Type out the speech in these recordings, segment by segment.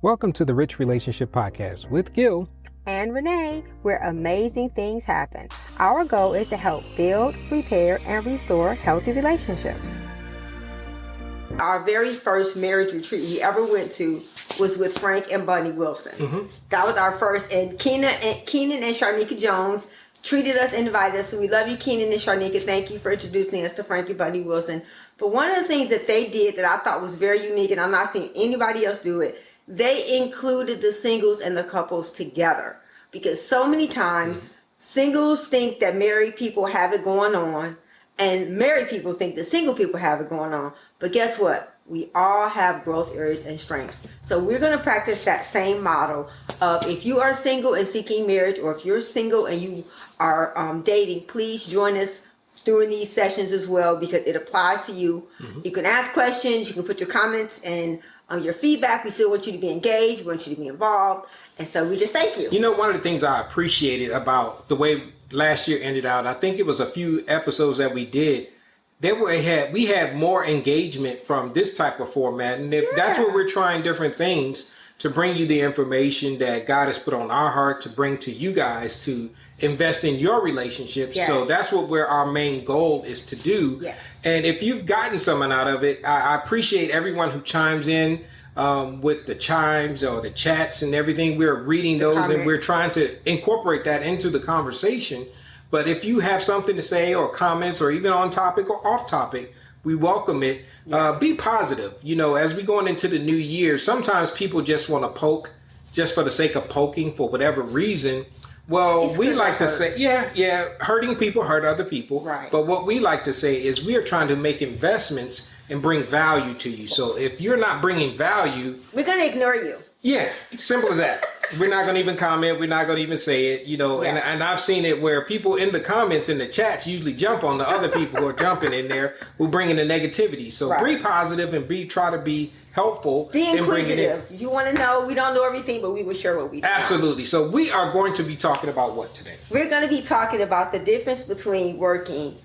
Welcome to the Rich Relationship Podcast with Gil and Renee, where amazing things happen. Our goal is to help build, repair, and restore healthy relationships. Our very first marriage retreat we ever went to was with Frank and Bunny Wilson. Mm-hmm. That was our first, and Keenan and Sharnika Jones treated us, invited us. So we love you, Keenan and Sharnika. Thank you for introducing us to Frank and Bunny Wilson. But one of the things that they did that I thought was very unique, and I'm not seeing anybody else do it, they included the singles and the couples together. Because so many times, singles think that married people have it going on, and married people think that single people have it going on. But guess what? We all have growth areas and strengths. So we're going to practice that same model of if you are single and seeking marriage, or if you're single and you are dating, please join us during these sessions as well, because it applies to you. Mm-hmm. You can ask questions, you can put your comments and your feedback. We still want you to be engaged, we want you to be involved, and so we just thank you. You know, one of the things I appreciated about the way last year ended out, I think it was a few episodes that we did, we had more engagement from this type of format, and that's what we're trying different things to bring you the information that God has put on our heart to bring to you guys to invest in your relationships. Yes. So that's what our main goal is to do. Yes. And if you've gotten something out of it, I appreciate everyone who chimes in with the chimes or the chats and everything. We're reading those comments, and we're trying to incorporate that into the conversation. But if you have something to say or comments or even on topic or off topic, we welcome it. Yes. Be positive. You know, as we going into the new year, sometimes people just want to poke just for the sake of poking for whatever reason. Well, we like to say, hurting people hurt other people. Right. But what we like to say is we are trying to make investments and bring value to you. So if you're not bringing value, we're going to ignore you. Yeah, simple as that. We're not going to even comment. We're not going to even say it, you know, yes. and I've seen it where people in the comments in the chats usually jump on the other people who are jumping in there who bring in the negativity. So be positive and try to be helpful. Be inquisitive. If you want to know, we don't know everything, but we will share what we do. Absolutely. So we are going to be talking about what today? We're going to be talking about the difference between working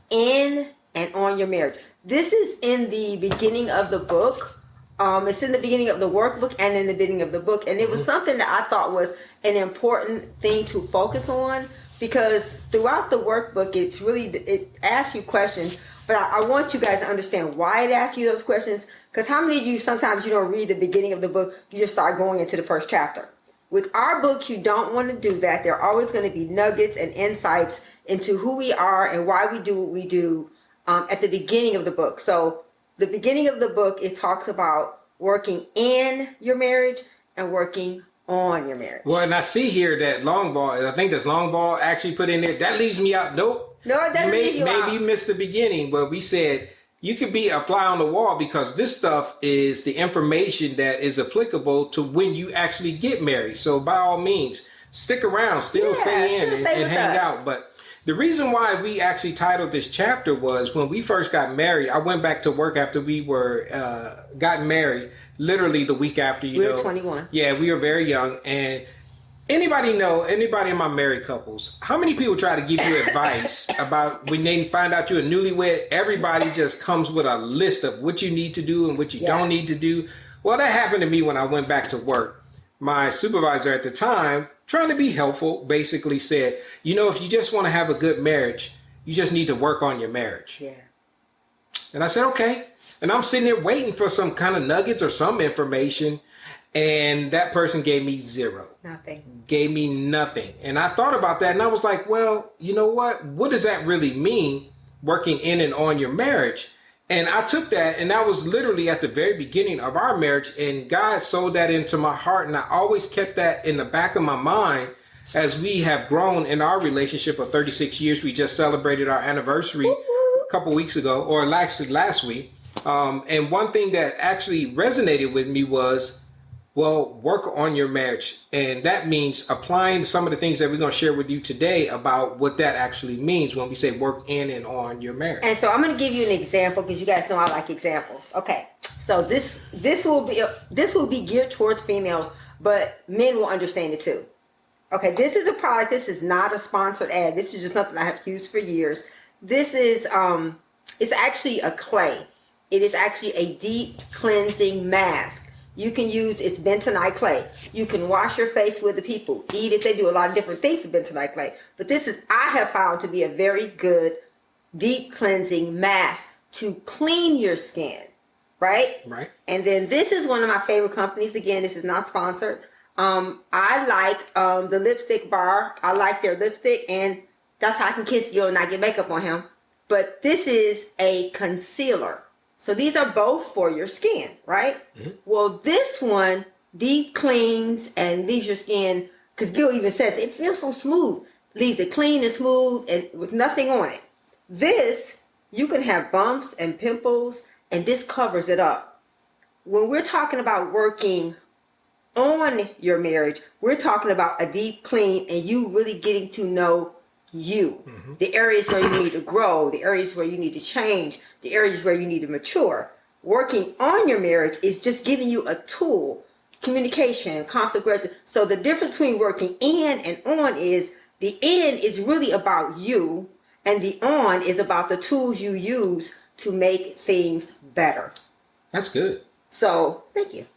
in and on your marriage. This is in the beginning of the book. It's in the beginning of the workbook and in the beginning of the book. And it was something that I thought was an important thing to focus on, because throughout the workbook, it asks you questions. But I want you guys to understand why it asks you those questions. Because how many of you, sometimes you don't read the beginning of the book, you just start going into the first chapter. With our books, you don't want to do that. There are always going to be nuggets and insights into who we are and why we do what we do at the beginning of the book. So the beginning of the book, it talks about working in your marriage and working on your marriage. Well, and I see here that Longball, I think that's Longball actually put in there. That leaves me out. Nope. No, it doesn't leave you out. Maybe you missed the beginning, but we said you could be a fly on the wall, because this stuff is the information that is applicable to when you actually get married. So by all means, stick around, stay in and hang out. But the reason why we actually titled this chapter was when we first got married. I went back to work after we got married, literally the week after. We were 21. Yeah, we were very young. And anybody in my married couples, how many people try to give you advice about when they find out you're a newlywed? Everybody just comes with a list of what you need to do and what you don't need to do. Well, that happened to me when I went back to work. My supervisor at the time, trying to be helpful, basically said, you know, if you just want to have a good marriage, you just need to work on your marriage. Yeah. And I said, okay. And I'm sitting there waiting for some kind of nuggets or some information. And that person gave me zero. Nothing. Gave me nothing. And I thought about that and I was like, well, you know what? What does that really mean, working in and on your marriage? And I took that, and that was literally at the very beginning of our marriage, and God sowed that into my heart, and I always kept that in the back of my mind as we have grown in our relationship of 36 years. We just celebrated our anniversary a couple weeks ago, or actually last week. And one thing that actually resonated with me was, well, work on your marriage. And that means applying some of the things that we're going to share with you today about what that actually means when we say work in and on your marriage. And so I'm going to give you an example, because you guys know I like examples. Okay, so this will be geared towards females, but men will understand it too. Okay, this is a product. This is not a sponsored ad. This is just something I have used for years. This is it's actually a clay. It is actually a deep cleansing mask. You can use, it's bentonite clay. You can wash your face with the people, eat it. They do a lot of different things with bentonite clay. But this is, I have found to be a very good deep cleansing mask to clean your skin, right? Right. And then this is one of my favorite companies. Again, this is not sponsored. I like the lipstick bar. I like their lipstick, and that's how I can kiss Gil and not get makeup on him. But this is a concealer. So these are both for your skin, right? Mm-hmm. Well, this one deep cleans and leaves your skin, because Gil even says it feels so smooth. Leaves it clean and smooth and with nothing on it. This, you can have bumps and pimples, and this covers it up. When we're talking about working on your marriage, we're talking about a deep clean and you really getting to know you. Mm-hmm. The areas where you need to grow, the areas where you need to change, the areas where you need to mature. Working on your marriage is just giving you a tool, communication, conflict resolution. So the difference between working in and on is the in is really about you, and the on is about the tools you use to make things better. That's good. So, thank you.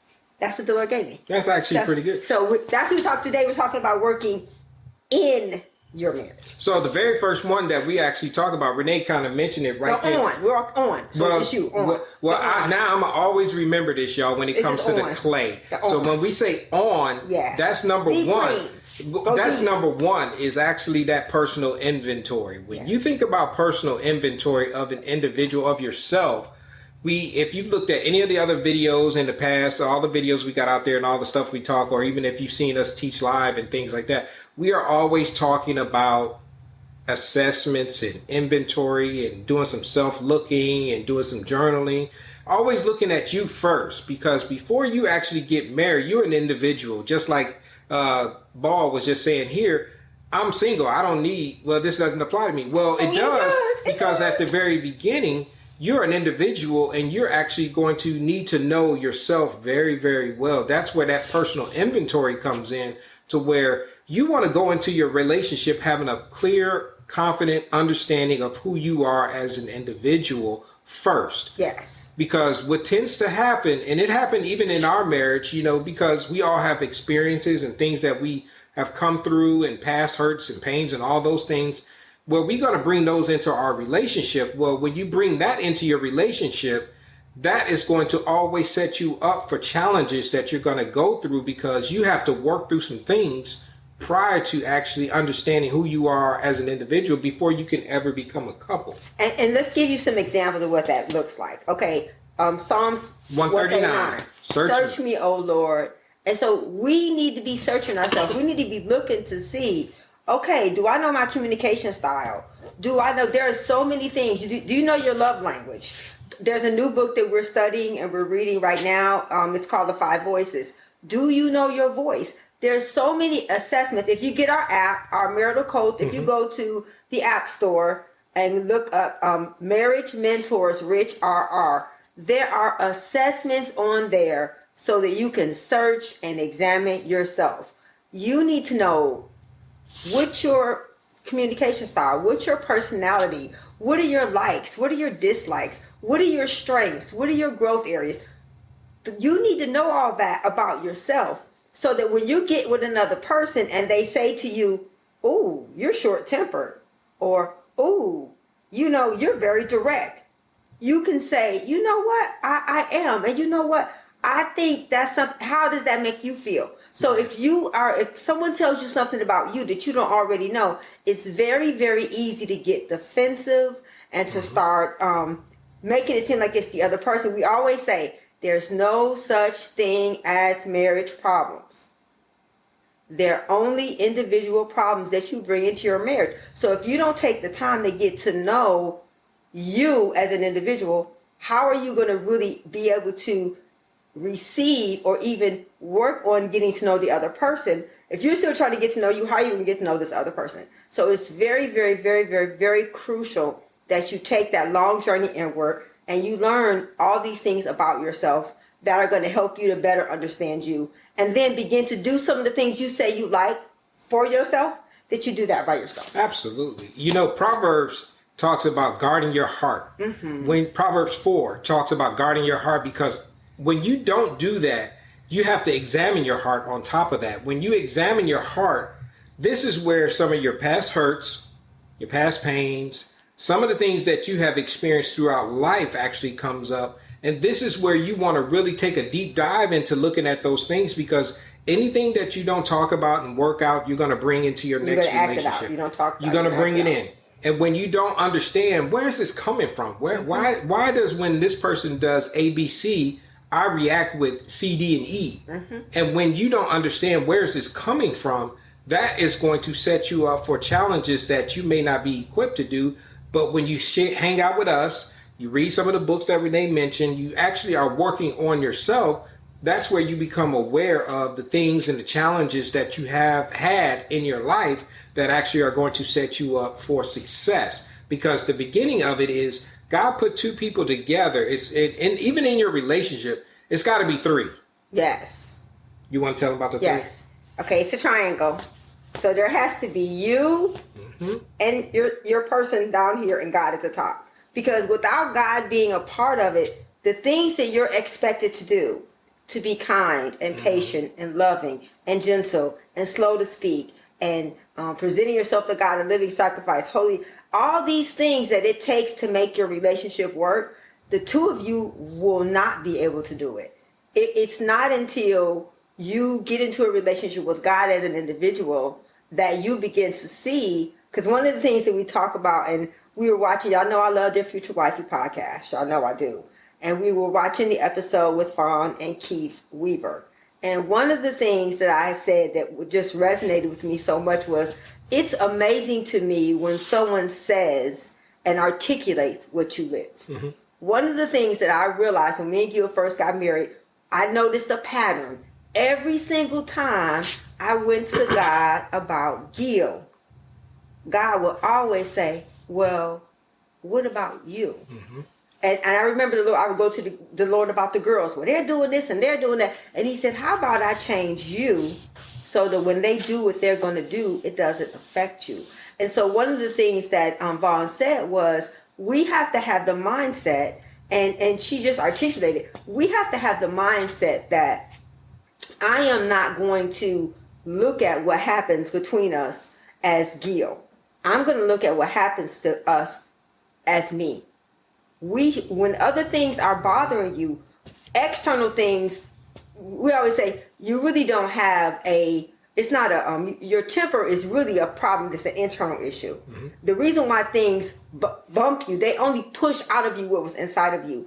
That's what the Lord gave me. That's actually pretty good. So, that's what we talked today. We're talking about working in your marriage. So, the very first one that we actually talk about, Renee kind of mentioned it right there. We're on. So, it's you. On. Now I'm going to always remember this, y'all, when it comes to the clay. So, when we say on, that's number one. That's number one is actually that personal inventory. When you think about personal inventory of an individual, of yourself, if you've looked at any of the other videos in the past, all the videos we got out there and all the stuff we talk, or even if you've seen us teach live and things like that, we are always talking about assessments and inventory and doing some self-looking and doing some journaling. Always looking at you first, because before you actually get married, you're an individual, just like Ball was just saying here. I'm single. I don't need, this doesn't apply to me. Well, it does, because at the very beginning, you're an individual and you're actually going to need to know yourself very, very well. That's where that personal inventory comes in, to where you want to go into your relationship having a clear, confident understanding of who you are as an individual first. Yes. Because what tends to happen, and it happened even in our marriage, because we all have experiences and things that we have come through, and past hurts and pains and all those things, well, we're going to bring those into our relationship. Well, when you bring that into your relationship, that is going to always set you up for challenges that you're going to go through, because you have to work through some things prior to actually understanding who you are as an individual before you can ever become a couple. And let's give you some examples of what that looks like. Okay, Psalms 139. Search me, O Lord. And so we need to be searching ourselves. We need to be looking to see, okay, do I know my communication style? Do I know, there are so many things. Do you know your love language? There's a new book that we're studying and we're reading right now. It's called The 5 Voices. Do you know your voice? There's so many assessments. If you get our app, our marital code, if you go to the app store and look up Marriage Mentors Rich RR, there are assessments on there so that you can search and examine yourself. You need to know what's your communication style, what's your personality, what are your likes, what are your dislikes, what are your strengths, what are your growth areas. You need to know all that about yourself, so that when you get with another person and they say to you, "Oh, you're short-tempered," or "Oh, you're very direct," you can say, "You know what? I am. And you know what? I think that's something." How does that make you feel? So if someone tells you something about you that you don't already know, it's very, very easy to get defensive and to start making it seem like it's the other person. We always say, there's no such thing as marriage problems. They're only individual problems that you bring into your marriage. So if you don't take the time to get to know you as an individual, how are you going to really be able to receive or even work on getting to know the other person? If you're still trying to get to know you, how are you going to get to know this other person? So it's very, very, very, very, very crucial that you take that long journey inward and you learn all these things about yourself that are going to help you to better understand you, and then begin to do some of the things you say you like for yourself, that you do that by yourself. Absolutely. Proverbs talks about guarding your heart. Mm-hmm. When Proverbs 4 talks about guarding your heart, because when you don't do that, you have to examine your heart on top of that. When you examine your heart, this is where some of your past hurts, your past pains, some of the things that you have experienced throughout life actually comes up. And this is where you want to really take a deep dive into looking at those things, because anything that you don't talk about and work out, you're going to bring into your next relationship. You don't talk about it. You're going to bring it in. And when you don't understand, where is this coming from? Why does, when this person does ABC, I react with C, D, and E? And when you don't understand where is this coming from, that is going to set you up for challenges that you may not be equipped to do. But when you hang out with us, you read some of the books that Renee mentioned, you actually are working on yourself. That's where you become aware of the things and the challenges that you have had in your life that actually are going to set you up for success. Because the beginning of it is God put two people together. And even in your relationship, it's got to be three. Yes. You want to tell them about the three? Yes. Okay, it's a triangle. So there has to be you and your person down here and God at the top. Because without God being a part of it, the things that you're expected to do, to be kind and patient and loving and gentle and slow to speak and presenting yourself to God, a living sacrifice, holy, all these things that it takes to make your relationship work, the two of you will not be able to do it. It's not until you get into a relationship with God as an individual that you begin to see, because one of the things that we talk about, and we were watching, y'all know I love their Future Wifey podcast. Y'all know I do. And we were watching the episode with Fawn and Keith Weaver. And one of the things that I said that just resonated with me so much was, it's amazing to me when someone says and articulates what you live. One of the things that I realized when me and Gil first got married, I noticed a pattern. Every single time I went to God about Gil, God would always say, well, what about you? And I remember the Lord, I would go to the Lord about the girls. Well, they're doing this and they're doing that. And he said, how about I change you so that when they do what they're going to do, it doesn't affect you. And so one of the things that Vaughn said was, we have to have the mindset, and she just articulated, we have to have the mindset that I am not going to look at what happens between us as Gil. I'm going to look at what happens to us as me. When other things are bothering you, external things, we always say, you really don't have it's not your temper is really a problem that's an internal issue. The reason why things bump you, they only push out of you what was inside of you.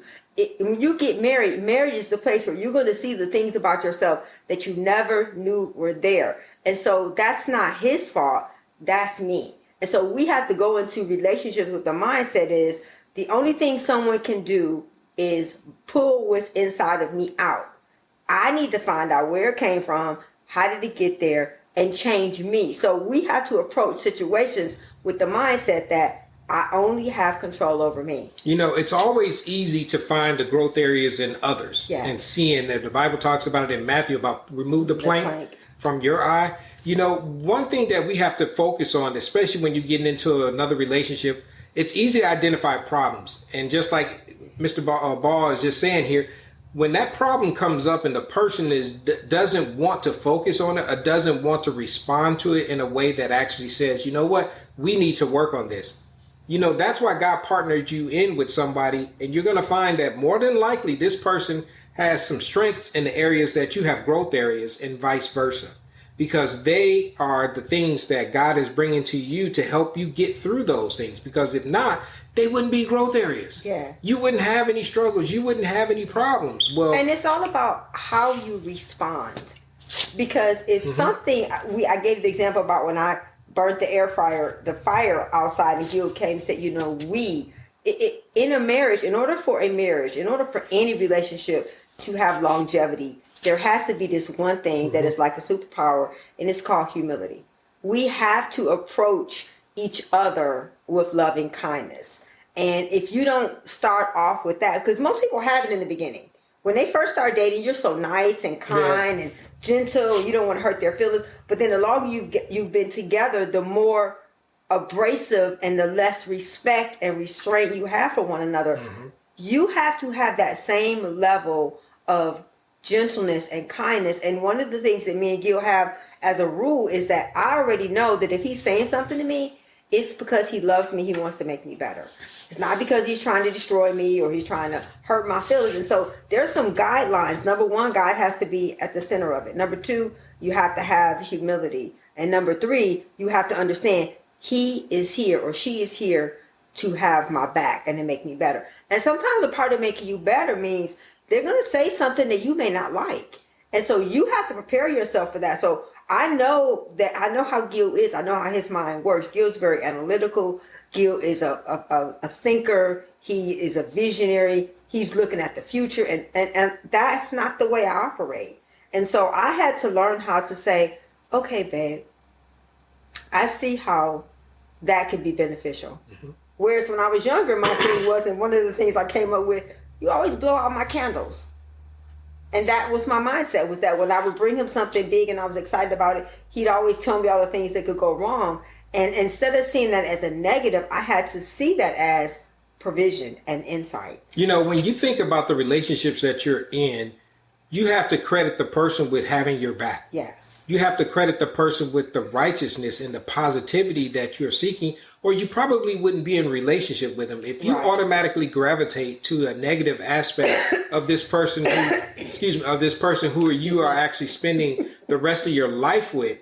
When you get married, marriage is the place where you're going to see the things about yourself that you never knew were there. And so that's not his fault, that's me. And so we have to go into relationships with the mindset is, the only thing someone can do is pull what's inside of me out. I need to find out where it came from, how did it get there, and change me. So we have to approach situations with the mindset that I only have control over me. You know, it's always easy to find the growth areas in others. And seeing that the Bible talks about it in Matthew about remove the plank from your eye. You know, one thing that we have to focus on, especially when you're getting into another relationship, it's easy to identify problems. And just like Mr. Ball is just saying here, when that problem comes up and the person doesn't want to focus on it or doesn't want to respond to it in a way that actually says, you know what, we need to work on this. You know, that's why God partnered you in with somebody, and you're going to find that more than likely this person has some strengths in the areas that you have growth areas, and vice versa. Because they are the things that God is bringing to you to help you get through those things. Because if not, they wouldn't be growth areas. You wouldn't have any struggles. You wouldn't have any problems. Well, and it's all about how you respond. Because if something, I gave the example about when I burnt the fire outside, and Gil came and said, you know, in a marriage, in order for any relationship to have longevity, there has to be this one thing that is like a superpower, and it's called humility. We have to approach each other with loving kindness. And if you don't start off with that, because most people have it in the beginning. When they first start dating, you're so nice and kind and gentle, you don't want to hurt their feelings. But then the longer you've been together, the more abrasive and the less respect and restraint you have for one another. You have to have that same level of gentleness and kindness. And one of the things that me and Gil have as a rule is that I already know that if he's saying something to me, it's because he loves me. He wants to make me better. It's not because he's trying to destroy me or he's trying to hurt my feelings. And so there's some guidelines. Number one, God has to be at the center of it. Number two, you have to have humility. And number three, you have to understand he is here or she is here to have my back and to make me better. And sometimes a part of making you better means they're going to say something that you may not like. And so you have to prepare yourself for that. So I know how Gil is. I know how his mind works. Gil's very analytical. Gil is a thinker. He is a visionary. He's looking at the future. And that's not the way I operate. And so I had to learn how to say, okay, babe, I see how that could be beneficial. Mm-hmm. Whereas when I was younger, my thing was, and one of the things I came up with, you always blow out my candles. And that was my mindset, was that when I would bring him something big and I was excited about it, he'd always tell me all the things that could go wrong. And instead of seeing that as a negative, I had to see that as provision and insight. You know, when you think about the relationships that you're in, you have to credit the person with having your back. Yes. You have to credit the person with the righteousness and the positivity that you're seeking, or you probably wouldn't be in a relationship with them. If you automatically gravitate to a negative aspect of this person, who you are actually spending the rest of your life with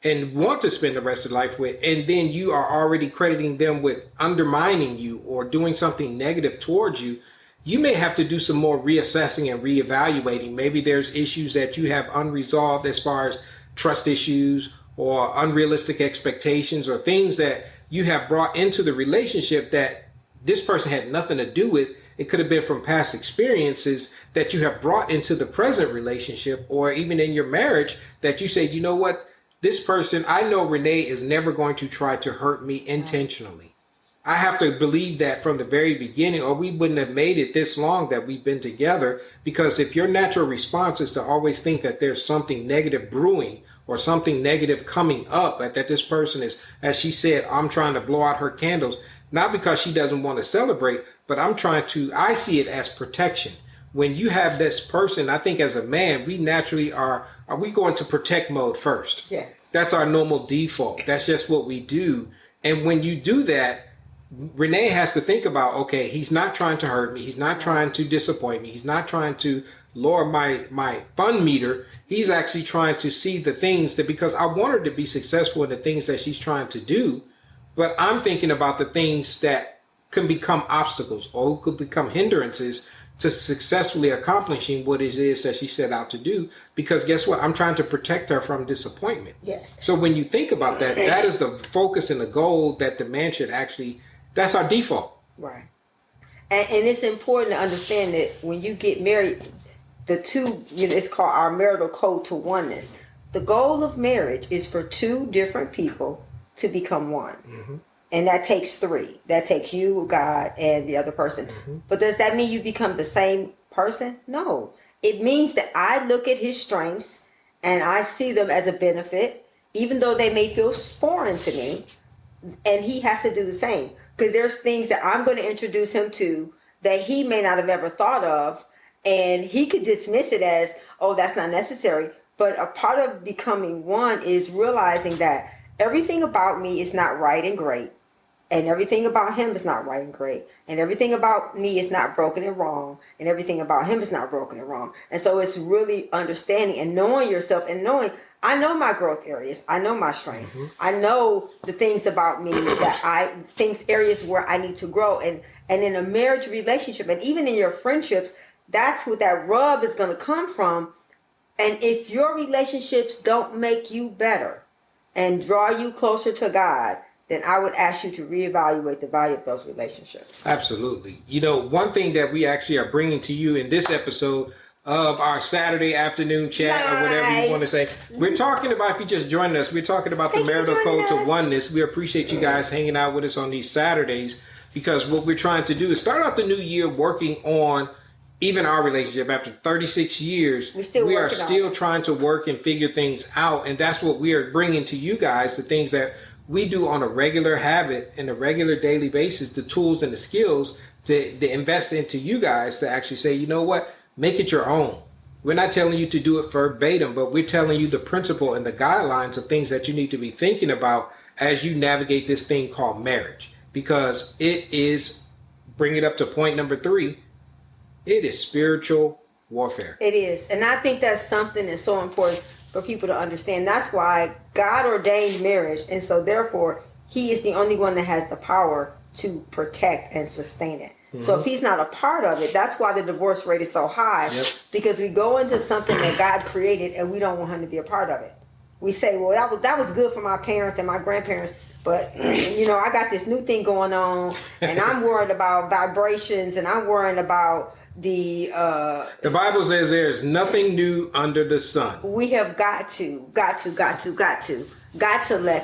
and want to spend the rest of life with, and then you are already crediting them with undermining you or doing something negative towards you, you may have to do some more reassessing and reevaluating. Maybe there's issues that you have unresolved as far as trust issues or unrealistic expectations or things that you have brought into the relationship that this person had nothing to do with. It could have been from past experiences that you have brought into the present relationship, or even in your marriage, that you say, you know what, this person, I know Renee is never going to try to hurt me intentionally. I have to believe that from the very beginning, or we wouldn't have made it this long that we've been together. Because if your natural response is to always think that there's something negative brewing or something negative coming up, that this person is, as she said, I'm trying to blow out her candles, not because she doesn't want to celebrate, but I see it as protection. When you have this person, I think as a man, we naturally are we going to protect mode first? Yes. That's our normal default. That's just what we do. And when you do that, Renee has to think about, okay, he's not trying to hurt me. He's not trying to disappoint me. He's not trying to lower my fun meter. He's actually trying to see the things that, because I want her to be successful in the things that she's trying to do, but I'm thinking about the things that can become obstacles or could become hindrances to successfully accomplishing what it is that she set out to do. Because guess what? I'm trying to protect her from disappointment. Yes. So when you think about that, that is the focus and the goal that the man should actually, that's our default. Right. And it's important to understand that when you get married, the two, it's called our marital code to oneness. The goal of marriage is for two different people to become one. Mm-hmm. And that takes three. That takes you, God, and the other person. Mm-hmm. But does that mean you become the same person? No. It means that I look at his strengths and I see them as a benefit, even though they may feel foreign to me. And he has to do the same. Because there's things that I'm going to introduce him to that he may not have ever thought of. And he could dismiss it as, oh, that's not necessary. But a part of becoming one is realizing that everything about me is not right and great. And everything about him is not right and great. And everything about me is not broken and wrong. And everything about him is not broken and wrong. And so it's really understanding and knowing yourself and knowing, I know my growth areas. I know my strengths. Mm-hmm. I know the things about me areas where I need to grow. And in a marriage relationship, and even in your friendships, that's what that rub is going to come from. And if your relationships don't make you better and draw you closer to God, then I would ask you to reevaluate the value of those relationships. Absolutely. You know, one thing that we actually are bringing to you in this episode of our Saturday afternoon chat, or whatever you want to say, we're talking about, if you just joined us, we're talking about the marital code to oneness. We appreciate you guys hanging out with us on these Saturdays, because what we're trying to do is start out the new year working on even our relationship. After 36 years, we are still trying to work and figure things out. And that's what we are bringing to you guys, the things that we do on a regular habit and a regular daily basis, the tools and the skills to invest into you guys to actually say, you know what, make it your own. We're not telling you to do it verbatim, but we're telling you the principle and the guidelines of things that you need to be thinking about as you navigate this thing called marriage. Because it is, bring it up to point number 3, it is spiritual warfare. It is. And I think that's something that's so important for people to understand. That's why God ordained marriage. And so therefore, he is the only one that has the power to protect and sustain it. So if he's not a part of it, that's why the divorce rate is so high. Yep. Because we go into something that God created and we don't want him to be a part of it. We say, well, that was good for my parents and my grandparents, but I got this new thing going on, and I'm worried about vibrations, and I'm worried about the Bible says there's nothing new under the sun. We have got to let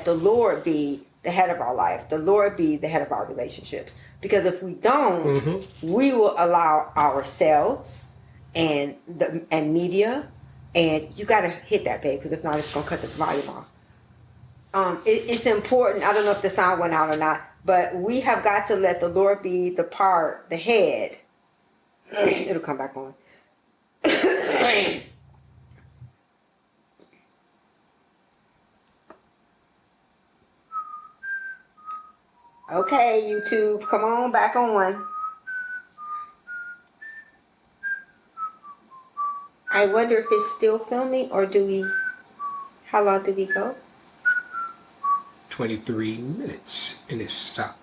the Lord be the head of our life, the Lord be the head of our relationships. Because if we don't, we will allow ourselves and media, and you got to hit that, babe, because if not, it's going to cut the volume off. It's important. I don't know if the sound went out or not, but we have got to let the Lord be the head. It'll come back on. Okay, YouTube, come on back on. I wonder if it's still filming, or how long did we go? 23 minutes, and it stopped.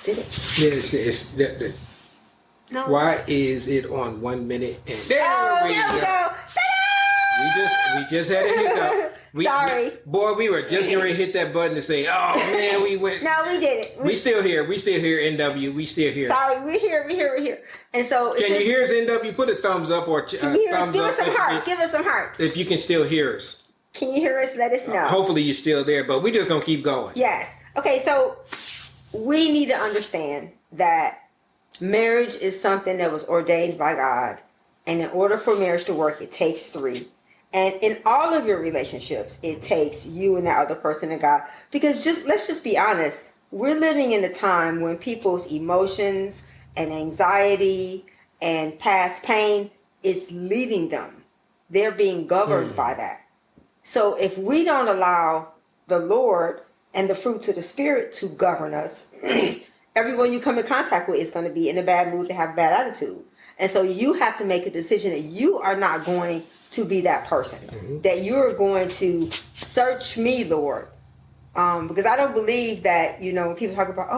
Did it? Yes, No. why is it on 1 minute? And There we go. We just had a hiccup. Sorry. We were just going to hit that button to say, oh man, we went. No, we did it. We still here, NW. We still here. Sorry, we're here. And so, Can you hear us, NW? Put a thumbs up or thumbs give up. us some hearts. Give us some hearts. If you can still hear us. Can you hear us? Let us know. Hopefully you're still there, but we're just going to keep going. Yes. Okay, so we need to understand that marriage is something that was ordained by God. And in order for marriage to work, it takes 3. And in all of your relationships, it takes you and that other person and God. Because let's just be honest, we're living in a time when people's emotions and anxiety and past pain is leading them. They're being governed by that. So if we don't allow the Lord and the fruits of the Spirit to govern us, everyone you come in contact with is going to be in a bad mood and have a bad attitude. And so you have to make a decision that you are not going to be that person, that you're going to search me, Lord. Because I don't believe that, when people talk about,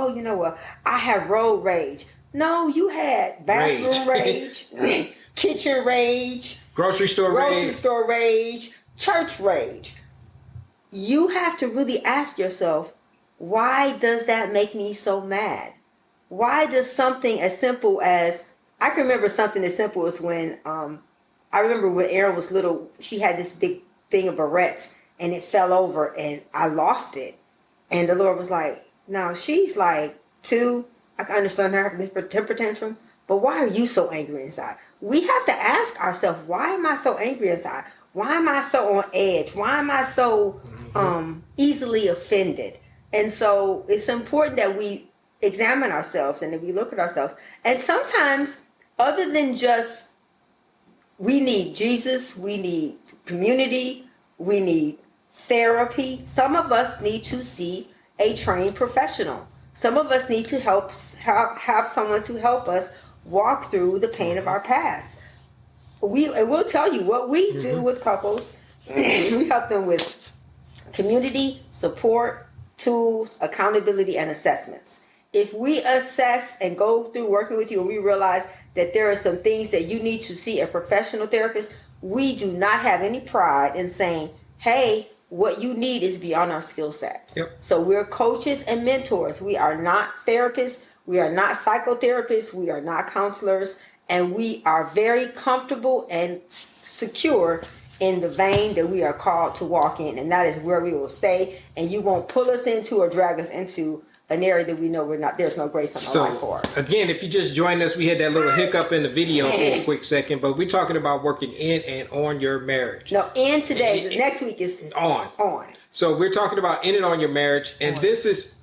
I have road rage. No, you had bathroom rage, kitchen rage, grocery store rage, church rage. You have to really ask yourself, why does that make me so mad? Why does something as simple as, I can remember something as simple as when, I remember when Erin was little, she had this big thing of barrettes and it fell over and I lost it. And the Lord was like, now she's like 2. I can understand her having this temper tantrum, but why are you so angry inside? We have to ask ourselves, why am I so angry inside? Why am I so on edge? Why am I so easily offended? And so it's important that we examine ourselves and that we look at ourselves. And sometimes, other than just, we need Jesus, we need community, we need therapy. Some of us need to see a trained professional. Some of us need to have someone to help us walk through the pain of our past. We'll tell you what we do with couples. We help them with community, support, tools, accountability, and assessments. If we assess and go through working with you and we realize that there are some things that you need to see a professional therapist, we do not have any pride in saying, hey, what you need is beyond our skill set. Yep. So we're coaches and mentors. We are not therapists. We are not psychotherapists. We are not counselors. And we are very comfortable and secure in the vein that we are called to walk in. And that is where we will stay. And you won't pull us into or drag us into an area that we know there's no grace on our life for. Again, if you just joined us, we had that little hiccup in the video for a quick second, but we're talking about working in and on your marriage. No, in today. The next week is on. On. So we're talking about in and on your marriage, and this is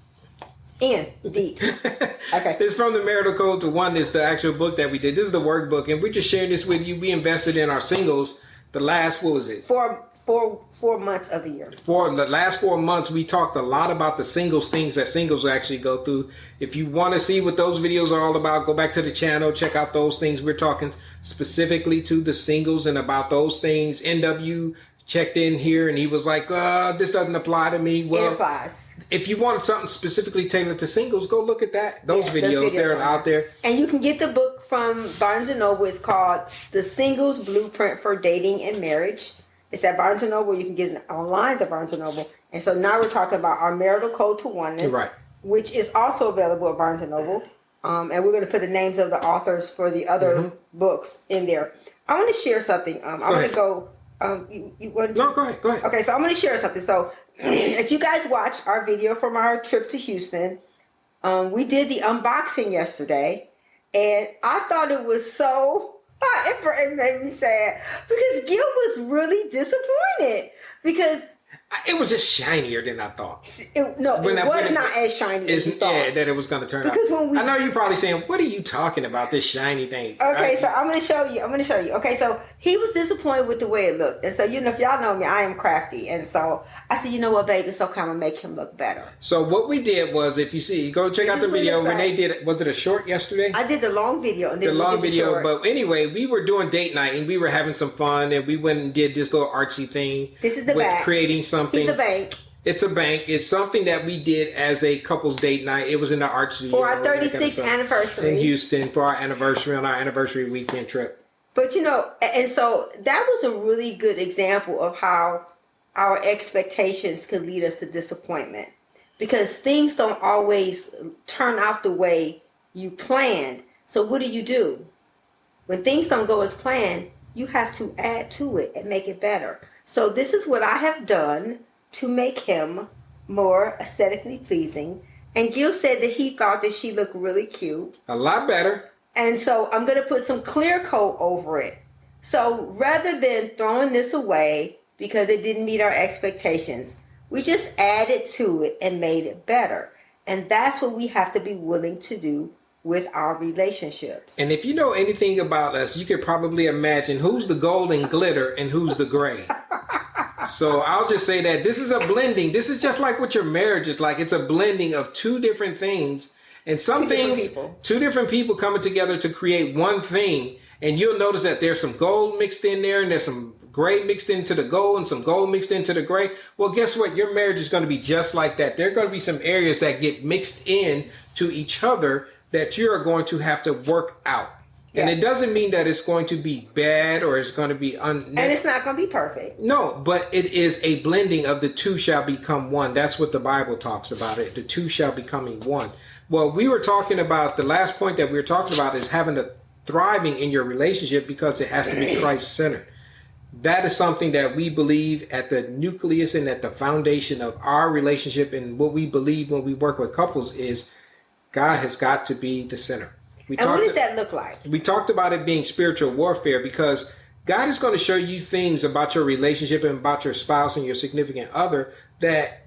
Deep. Okay. It's From the Marital Code to Oneness, the actual book that we did. This is the workbook, and we're just sharing this with you. We invested in our singles the last, what was it? 4 months of the year. For the last 4 months, we talked a lot about the singles, things that singles actually go through. If you want to see what those videos are all about, go back to the channel, check out those things. We're talking specifically to the singles and about those things. NW checked in here and he was like, this doesn't apply to me. Well, it applies. If you want something specifically tailored to singles, go look at that. Those videos they're out there. And you can get the book from Barnes & Noble. It's called The Singles Blueprint for Dating and Marriage. It's at Barnes & Noble. You can get it online at Barnes & Noble. And so now we're talking about our marital code to oneness, Right. which is also available at Barnes & Noble. And we're going to put the names of the authors for the other books in there. I want to share something. I want to go... No, go ahead. Okay, so I'm going to share something. So if you guys watched our video from our trip to Houston, we did the unboxing yesterday, and I thought it was so, it made me sad because Gil was really disappointed because it was just shinier than I thought. It was not as shiny as you thought. Yeah, that it was going to turn out. Because when I know you're probably saying, what are you talking about, this shiny thing? Okay, so I'm going to show you. Okay, so he was disappointed with the way it looked. And so, if y'all know me, I am crafty. And so I said, you know what, baby, it's okay, I'm going to make him look better. So what we did was, if you see, go check out the video. Renee did it. Was it a short yesterday? I did the long video. And then the long video. But anyway, we were doing date night and we were having some fun. And we went and did this little artsy thing. This is the with back. Creating something. It's a bank. It's a bank. It's something that we did as a couple's date night. It was in the art studio. For our 36th anniversary. In Houston for our anniversary, on our anniversary weekend trip. But and so that was a really good example of how our expectations could lead us to disappointment. Because things don't always turn out the way you planned. So what do? When things don't go as planned, you have to add to it and make it better. So this is what I have done to make him more aesthetically pleasing. And Gil said that he thought that she looked really cute. A lot better. And so I'm going to put some clear coat over it. So rather than throwing this away because it didn't meet our expectations, we just added to it and made it better. And that's what we have to be willing to do with our relationships. And if you know anything about us, you could probably imagine who's the gold and glitter and who's the gray. So I'll just say that this is a blending. This is just like what your marriage is like. It's a blending of two different things. And two different people coming together to create one thing. And you'll notice that there's some gold mixed in there and there's some gray mixed into the gold and some gold mixed into the gray. Well, guess what? Your marriage is going to be just like that. There are going to be some areas that get mixed in to each other that you're going to have to work out. Yeah. And it doesn't mean that it's going to be bad or it's going to be and it's not going to be perfect. No, but it is a blending of the two shall become one. That's what the Bible talks about it. The two shall becoming one. Well, we were talking about, the last point that we were talking about is having a thriving in your relationship because it has to be Christ-centered. That is something that we believe at the nucleus and at the foundation of our relationship, and what we believe when we work with couples is God has got to be the center. And what does that look like? We talked about it being spiritual warfare because God is going to show you things about your relationship and about your spouse and your significant other that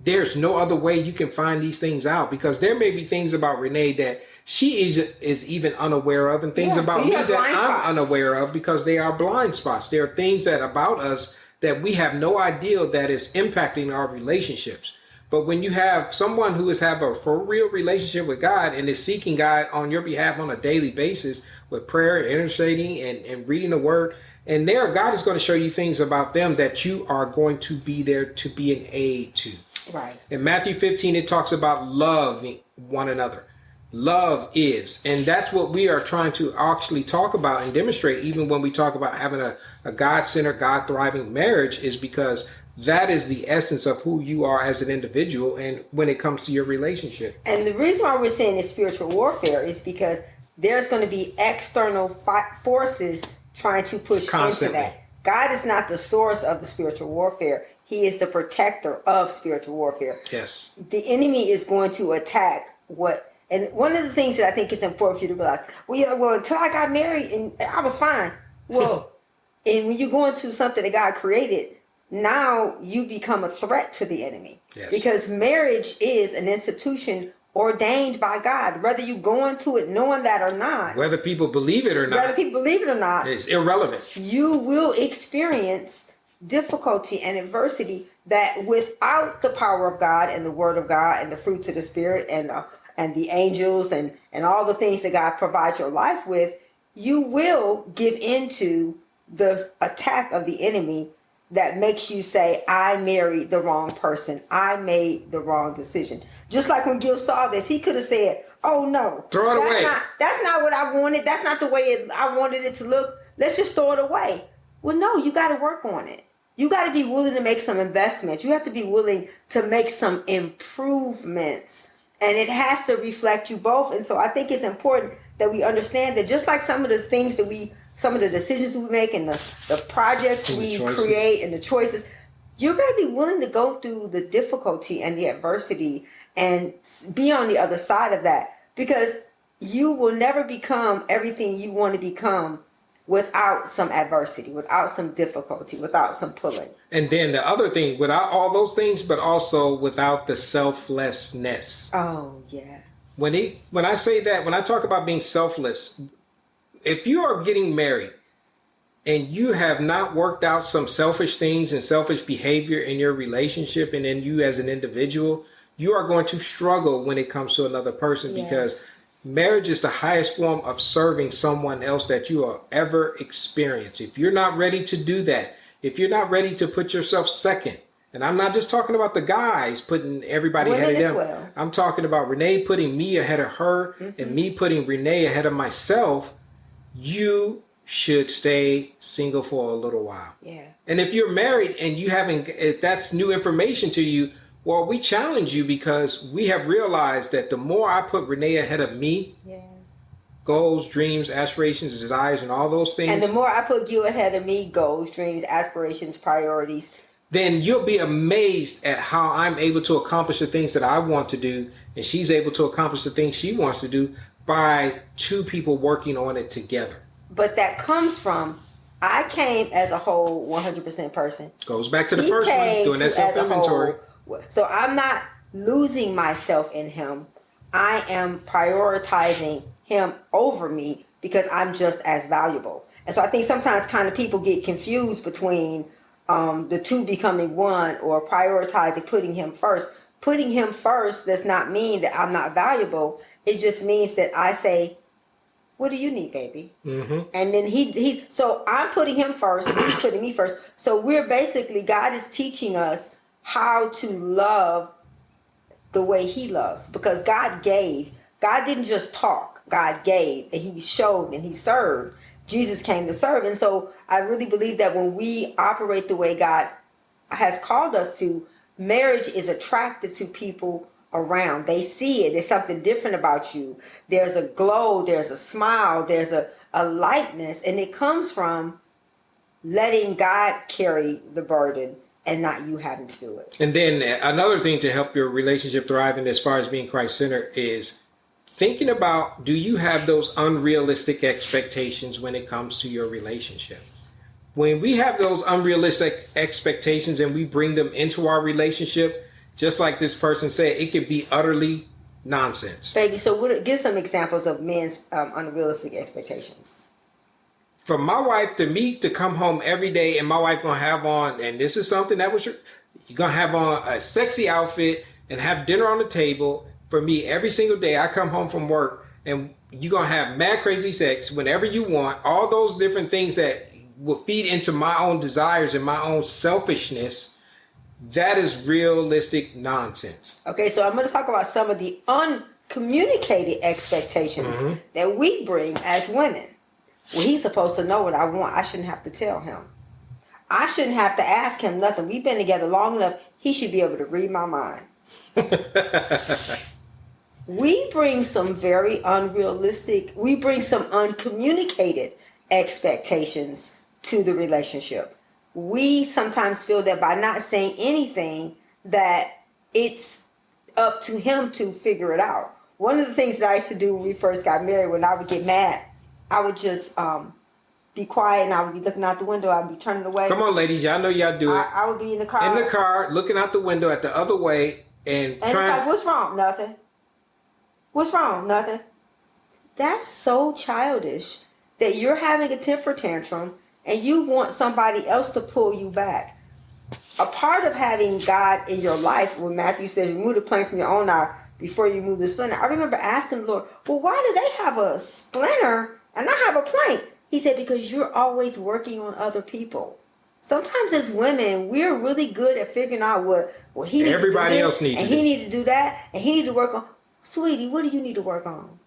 there's no other way you can find these things out, because there may be things about Renee that she is even unaware of, and things about me that I'm unaware of, because they are blind spots. There are things that about us that we have no idea that is impacting our relationships. But when you have someone who is have a for real relationship with God and is seeking God on your behalf on a daily basis with prayer, interceding, and reading the word, and there God is going to show you things about them that you are going to be there to be an aid to. Right. In Matthew 15, it talks about loving one another. Love is. And that's what we are trying to actually talk about and demonstrate, even when we talk about having a God-centered, God-thriving marriage, is because that is the essence of who you are as an individual and when it comes to your relationship. And the reason why we're saying it's spiritual warfare is because there's going to be external forces trying to push Constantly. into that. God is not the source of the spiritual warfare. He is the protector of spiritual warfare. Yes. The enemy is going to attack what... And one of the things that I think is important for you to realize, well, until I got married and I was fine. Well, and when you go into something that God created, now you become a threat to the enemy. Yes. Because marriage is an institution ordained by God. Whether you go into it knowing that or not, Whether people believe it or not, it's irrelevant. You will experience difficulty and adversity that without the power of God and the word of God and the fruits of the spirit and the angels and all the things that God provides your life with, you will give into the attack of the enemy that makes you say, I married the wrong person. I made the wrong decision. Just like when Gil saw this, he could have said, oh no, throw it away. That's not what I wanted. That's not the way I wanted it to look. Let's just throw it away. Well, no, you got to work on it. You got to be willing to make some investments. You have to be willing to make some improvements. And it has to reflect you both. And so I think it's important that we understand that just like some of the things that some of the decisions we make and the projects we create and the choices, you're going to be willing to go through the difficulty and the adversity and be on the other side of that, because you will never become everything you want to become without some adversity, without some difficulty, without some pulling. And then the other thing, without all those things, but also without the selflessness. Oh, yeah. When I say that, when I talk about being selfless, if you are getting married and you have not worked out some selfish things and selfish behavior in your relationship, and then you as an individual, you are going to struggle when it comes to another person. Yes. Because marriage is the highest form of serving someone else that you will ever experience. If you're not ready to do that, if you're not ready to put yourself second, and I'm not just talking about the guys putting everybody ahead of them. Well. I'm talking about Renee putting me ahead of her, and me putting Renee ahead of myself. You should stay single for a little while. Yeah. And if you're married and if that's new information to you, well, we challenge you, because we have realized that the more I put Renee ahead of me, goals, dreams, aspirations, desires, and all those things. And the more I put you ahead of me, goals, dreams, aspirations, priorities, then you'll be amazed at how I'm able to accomplish the things that I want to do, and she's able to accomplish the things she wants to do by two people working on it together. But that comes from, I came as a whole 100% person. Goes back to the first one, doing that self-inventory. So I'm not losing myself in him. I am prioritizing him over me because I'm just as valuable. And so I think sometimes kind of people get confused between the two becoming one, or prioritizing, putting him first. Putting him first does not mean that I'm not valuable. It just means that I say, what do you need, baby? Mm-hmm. And then so I'm putting him first, and he's putting me first. So we're basically, God is teaching us how to love the way he loves, because God didn't just talk. God gave, and he showed, and he served. Jesus came to serve. And so I really believe that when we operate the way God has called us to, marriage is attractive to people around. They see it. There's something different about you. There's a glow, there's a smile, there's a lightness, and it comes from letting God carry the burden and not you having to do it. And then another thing to help your relationship thrive, and as far as being Christ-centered, is thinking about, do you have those unrealistic expectations when it comes to your relationship? When we have those unrealistic expectations and we bring them into our relationship, just like this person said, it could be utterly nonsense. Baby, so give some examples of men's unrealistic expectations. For my wife to come home every day, and my wife gonna have on, and this is something that you're gonna have on a sexy outfit and have dinner on the table. For me, every single day I come home from work, and you're gonna have mad crazy sex whenever you want, all those different things that will feed into my own desires and my own selfishness. That is realistic nonsense. Okay, so I'm going to talk about some of the uncommunicated expectations that we bring as women. Well, he's supposed to know what I want. I shouldn't have to tell him. I shouldn't have to ask him nothing. We've been together long enough. He should be able to read my mind. We bring some very unrealistic, we bring some uncommunicated expectations to the relationship. We sometimes feel that by not saying anything, that it's up to him to figure it out. One of the things that I used to do when we first got married, when I would get mad, I would just be quiet, and I would be looking out the window. I'd be turning away. Come on, ladies, y'all know y'all do it. I would be in the car. In the car, looking out the window at the other way, and it's like, what's wrong? Nothing. What's wrong? Nothing. That's so childish that you're having a temper tantrum and you want somebody else to pull you back. A part of having God in your life, when Matthew says, remove the plank from your own eye before you move the splinter. I remember asking the Lord, well, why do they have a splinter and I have a plank? He said, because you're always working on other people. Sometimes as women, we're really good at figuring out what he needs to do Everybody this, else needs and to he do. need to do that, and he need to work on. Sweetie, what do you need to work on?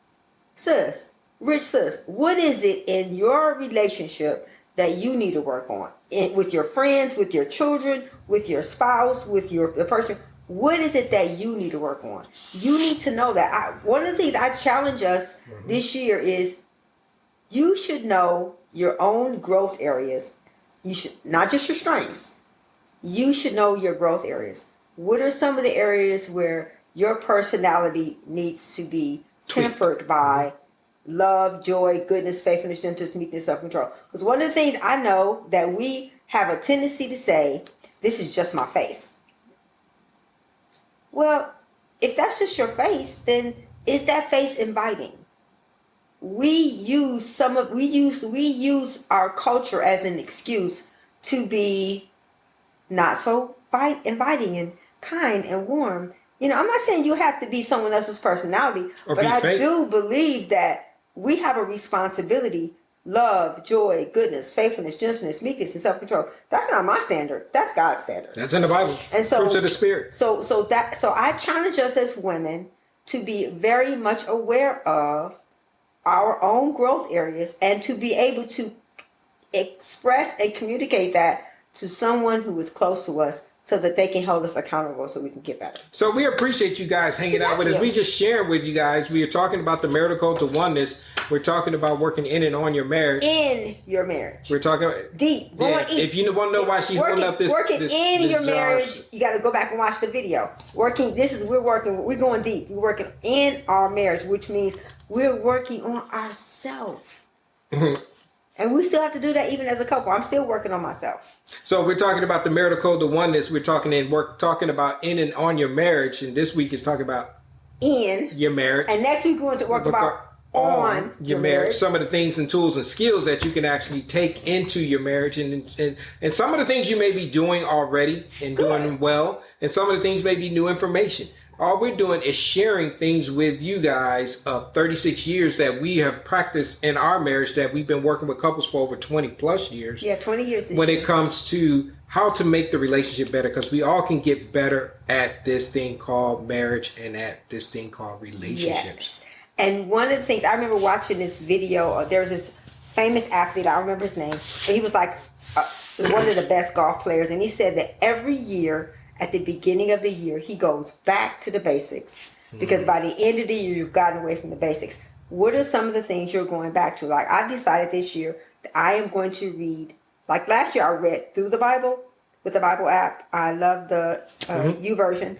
Sis, rich sis, what is it in your relationship that you need to work on? With your friends, with your children, with your spouse, with the person, what is it that you need to work on? You need to know that. One of the things I challenge us this year is you should know your own growth areas. You should, not just your strengths. You should know your growth areas. What are some of the areas where your personality needs to be tempered by love, joy, goodness, faithfulness, gentleness, meekness, self-control? Because one of the things I know that we have a tendency to say, this is just my face. Well, if that's just your face, then is that face inviting? We use our culture as an excuse to be not so inviting and kind and warm. You know, I'm not saying you have to be someone else's personality, but I do believe that we have a responsibility. Love, joy, goodness, faithfulness, gentleness, meekness, and self-control. That's not my standard. That's God's standard. That's in the Bible. And so, fruits of the Spirit. So I challenge us as women to be very much aware of our own growth areas and to be able to express and communicate that to someone who is close to us so that they can hold us accountable so we can get better. So we appreciate you guys hanging out with us. We just shared with you guys. We are talking about the marital code to oneness. We're talking about working in and on your marriage. In your marriage. We're talking about deep. Going in. If you want to know why she's holding up this working in your jar. marriage, you got to go back and watch the video. We're going deep. We're working in our marriage, which means we're working on ourselves. And we still have to do that even as a couple. I'm still working on myself. So we're talking about the marital code to oneness. We're talking about in and on your marriage. And this week is talking about in your marriage. And next week we're going to work about on your marriage. Some of the things and tools and skills that you can actually take into your marriage. And some of the things you may be doing already and doing well. And some of the things may be new information. All we're doing is sharing things with you guys of 36 years that we have practiced in our marriage, that we've been working with couples for over 20 plus years. Yeah, 20 years when it comes to how to make the relationship better, because we all can get better at this thing called marriage and at this thing called relationships. Yes. And one of the things, I remember watching this video, there was this famous athlete, I don't remember his name, but he was like one of the best golf players. And he said that every year, at the beginning of the year, he goes back to the basics, because by the end of the year, you've gotten away from the basics. What are some of the things you're going back to? Like, I decided this year that I am going to read, like last year I read through the Bible with the Bible app. I love the YouVersion.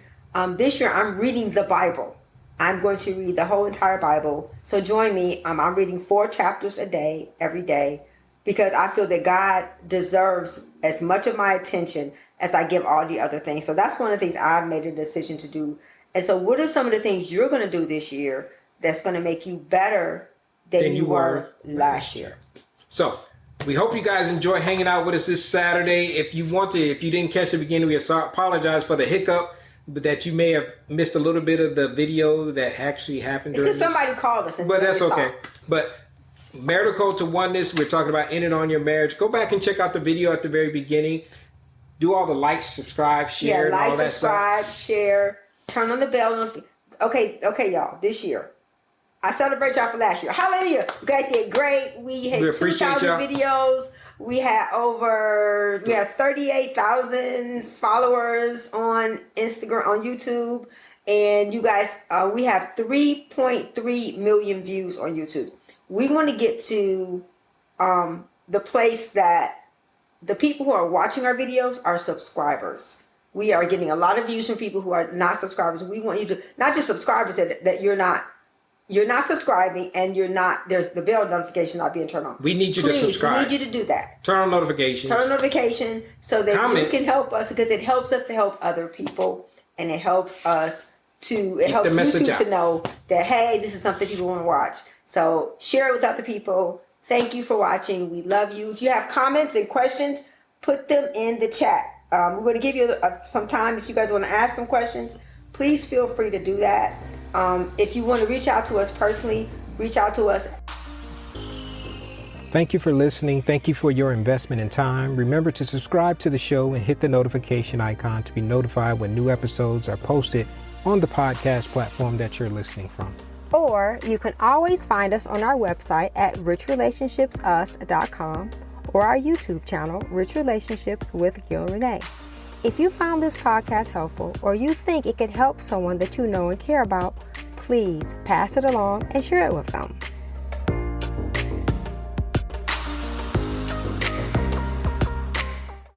This year I'm reading the Bible. I'm going to read the whole entire Bible. So join me. I'm reading 4 chapters a day, every day, because I feel that God deserves as much of my attention as I give all the other things. So that's one of the things I've made a decision to do. And so what are some of the things you're going to do this year that's going to make you better than you were last year? So we hope you guys enjoy hanging out with us this Saturday. If you didn't catch the beginning, we apologize for the hiccup, but that you may have missed a little bit of the video that actually happened. It's because somebody called us. But that's okay. But marital code to oneness, we're talking about in and on your marriage. Go back and check out the video at the very beginning. Do all the likes, subscribe, share, and all that stuff. Yeah, subscribe, share, turn on the bell. Okay, y'all. This year, I celebrate y'all for last year. Hallelujah! You guys did great. We had 2,000 videos. We had 38,000 followers on Instagram, on YouTube, and you guys, we have 3.3 million views on YouTube. We want to get to the place that the people who are watching our videos are subscribers. We are getting a lot of views from people who are not subscribers. We want you to, not just subscribers, that you're not subscribing and there's the bell notification not being turned on. We need you to subscribe. We need you to do that. Turn on notifications. Turn on notification so that you can help us, because it helps us to help other people, and it helps us it helps the message YouTube out. to know that, hey, this is something people want to watch. So share it with other people. Thank you for watching. We love you. If you have comments and questions, put them in the chat. We're going to give you some time. If you guys want to ask some questions, please feel free to do that. If you want to reach out to us personally, reach out to us. Thank you for listening. Thank you for your investment in time. Remember to subscribe to the show and hit the notification icon to be notified when new episodes are posted on the podcast platform that you're listening from. Or you can always find us on our website at richrelationshipsus.com or our YouTube channel, Rich Relationships with Gil and Renee. If you found this podcast helpful or you think it could help someone that you know and care about, please pass it along and share it with them.